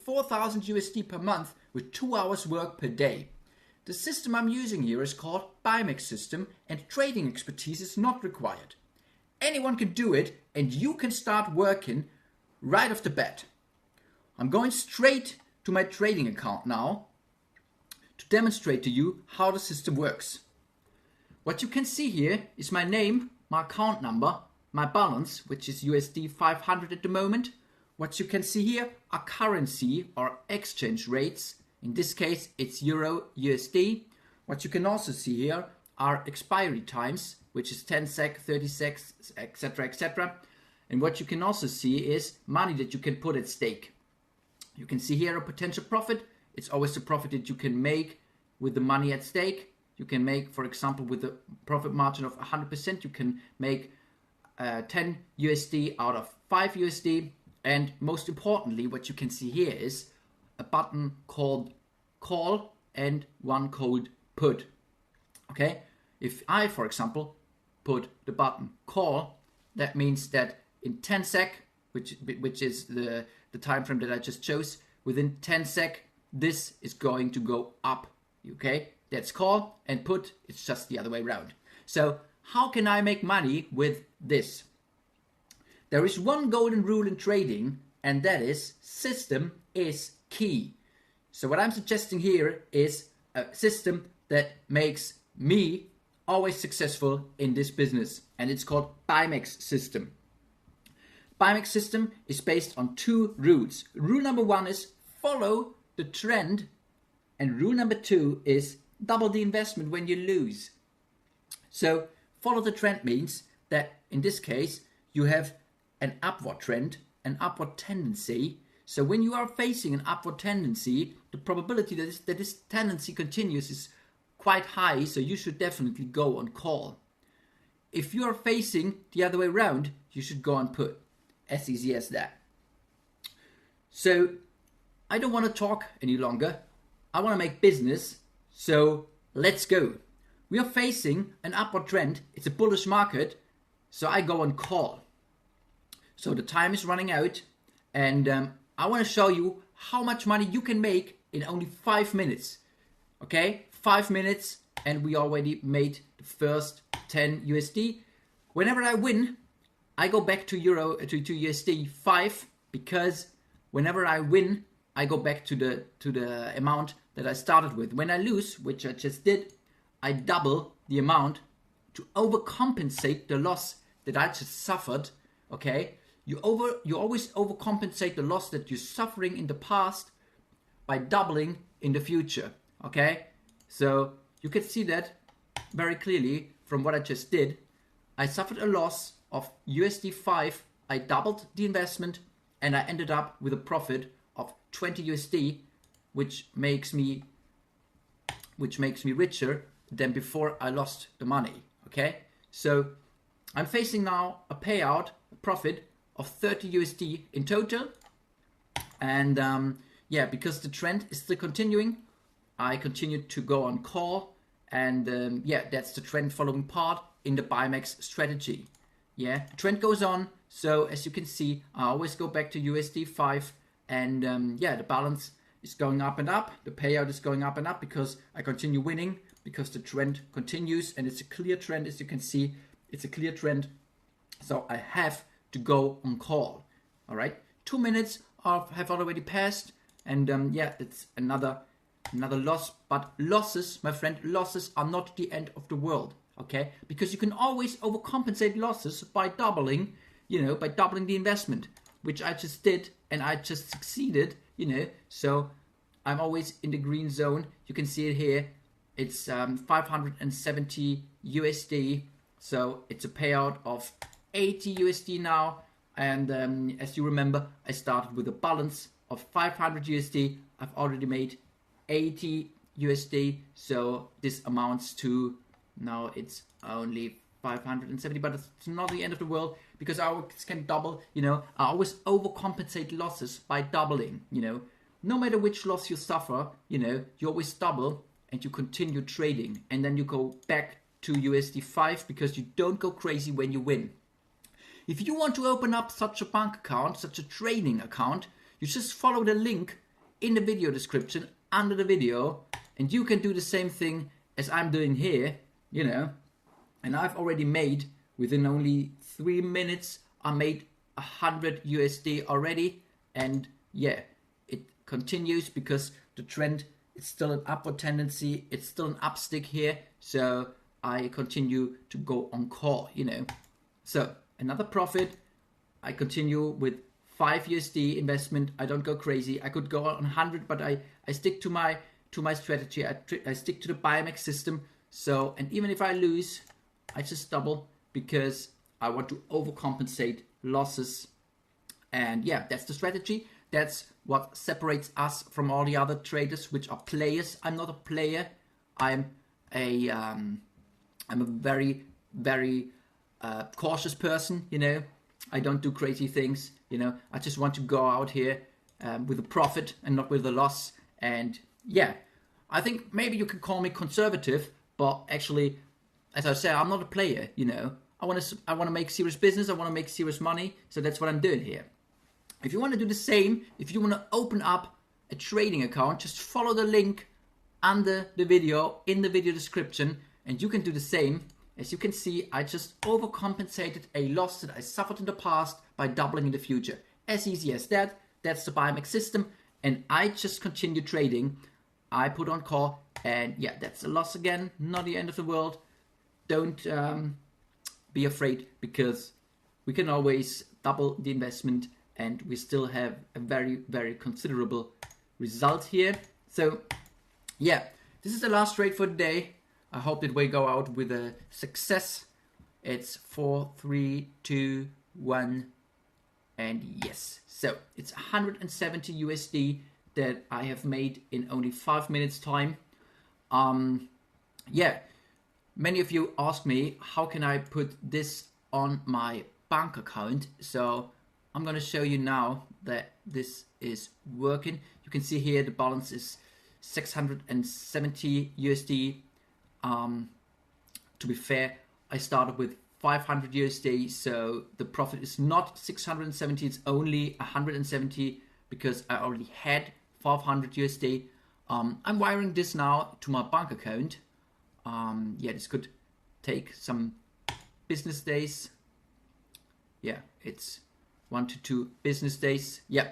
4,000 USD per month with 2 hours work per day. The system I'm using here is called Bimax system, and trading expertise is not required. Anyone can do it, and you can start working right off the bat. I'm going straight to my trading account now to demonstrate to you how the system works. What you can see here is my name, my account number, my balance, which is USD 500 at the moment. What you can see here are currency or exchange rates. In this case, it's Euro USD. What you can also see here are expiry times, which is 10 sec, 30 secs, etc., etc. And what you can also see is money that you can put at stake. You can see here a potential profit. It's always the profit that you can make with the money at stake. You can make, for example, with a profit margin of 100%, you can make 10 USD out of 5 USD. And most importantly, what you can see here is a button called call and one called put. Okay, if I, for example, put the button call, that means that in 10 sec, which is the time frame that I just chose, within 10 sec, this is going to go up. Okay, that's call, and put, it's just the other way around. So how can I make money with this? There is one golden rule in trading, and that is system is key. So what I'm suggesting here is a system that makes me always successful in this business, and it's called Bimax system. Bimax system is based on 2 rules. Rule number 1 is follow the trend, and rule number 2 is double the investment when you lose. So follow the trend means that in this case you have an upward trend, an upward tendency. So when you are facing an upward tendency, the probability that this tendency continues is quite high, so you should definitely go on call. If you are facing the other way around, you should go on put. As easy as that. So I don't want to talk any longer. I want to make business, so let's go. We are facing an upward trend. It's a bullish market, so I go on call. So the time is running out, and I want to show you how much money you can make in only 5 minutes. Okay, 5 minutes, and we already made the first 10 USD. Whenever I win, I go back to USD 5, because whenever I win, I go back to the amount that I started with. When I lose, which I just did, I double the amount to overcompensate the loss that I just suffered. Okay, you always overcompensate the loss that you're suffering in the past by doubling in the future. Okay, so you can see that very clearly from what I just did. I suffered a loss of USD 5. I doubled the investment, and I ended up with a profit of 20 USD, which makes me richer than before I lost the money. Okay, so I'm facing now a payout, a profit of 30 USD in total, and yeah, because the trend is still continuing, I continue to go on call, and yeah, that's the trend following part in the Bimax strategy. Yeah, the trend goes on, so as you can see, I always go back to USD 5, and yeah, the balance is going up and up, the payout is going up and up, because I continue winning, because the trend continues, and it's a clear trend. As you can see, it's a clear trend, so I have to go on call. All right, 2 minutes have already passed, and yeah, it's another loss. But losses, my friend, losses are not the end of the world. Okay, because you can always overcompensate losses by doubling, by doubling the investment, which I just did, and I just succeeded, so I'm always in the green zone. You can see it here. It's 570 USD, so it's a payout of 80 USD now, and as you remember, I started with a balance of 500 USD. I've already made 80 USD, so this amounts to, now it's only 570, but it's not the end of the world, because I always can double, I always overcompensate losses by doubling, no matter which loss you suffer, you always double, and you continue trading, and then you go back to USD 5, because you don't go crazy when you win. If you want to open up such a bank account, such a trading account, you just follow the link in the video description under the video, and you can do the same thing as I'm doing here, you know. And I've already made, within only 3 minutes, I made 100 USD already. And yeah, it continues because the trend is still an upward tendency. It's still an upstick here. So I continue to go on call, you know. So another profit. I continue with 5 USD investment. I don't go crazy. I could go on 100, but I stick to my strategy. I stick to the Bimax system. So, and even if I lose, I just double because I want to overcompensate losses. And yeah, that's the strategy. That's what separates us from all the other traders, which are players. I'm not a player. I'm a very, very cautious person, you know. I don't do crazy things, you know. I just want to go out here with a profit and not with a loss. And yeah, I think maybe you can call me conservative, but actually, as I said, I'm not a player, you know. I want to make serious business. I want to make serious money. So that's what I'm doing here. If you want to do the same, if you want to open up a trading account, just follow the link under the video in the video description, and you can do the same. As you can see, I just overcompensated a loss that I suffered in the past by doubling in the future. As easy as that. That's the Bimax system, and I just continue trading. I put on call, and yeah, that's a loss again. Not the end of the world. Don't be afraid, because we can always double the investment, and we still have a very, very considerable result here. So yeah, this is the last trade for the day. I hope that we go out with a success. It's 4, 3, 2, 1, and yes. So it's 170 USD that I have made in only 5 minutes time. Yeah, many of you ask me, how can I put this on my bank account? So I'm going to show you now that this is working. You can see here the balance is 670 USD. To be fair, I started with 500 USD, so the profit is not 670, it's only 170 because I already had 500 USD. I'm wiring this now to my bank account. Yeah, this could take some business days. Yeah, it's 1 to 2 business days. Yeah,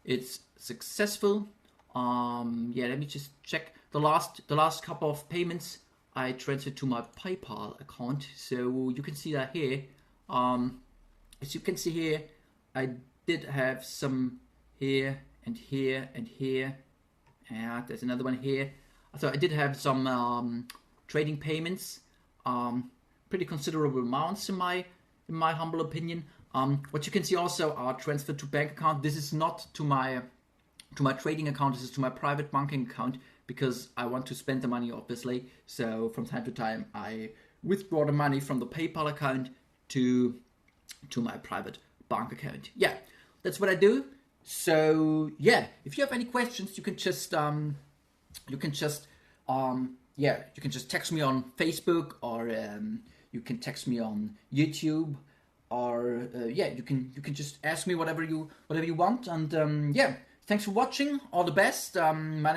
it's successful. Yeah, let me just check the last couple of payments I transferred to my PayPal account. So you can see that here. As you can see here, I did have some here and here and here. Yeah, there's another one here. So I did have some trading payments, pretty considerable amounts in my humble opinion. What you can see also are transferred to bank account. This is not to my trading account. This is to my private banking account, because I want to spend the money, obviously. So from time to time, I withdraw the money from the PayPal account to my private bank account. Yeah, that's what I do. So yeah, if you have any questions, you can just text me on Facebook, or you can text me on YouTube, or yeah, you can just ask me whatever you want. And yeah, thanks for watching. All the best. My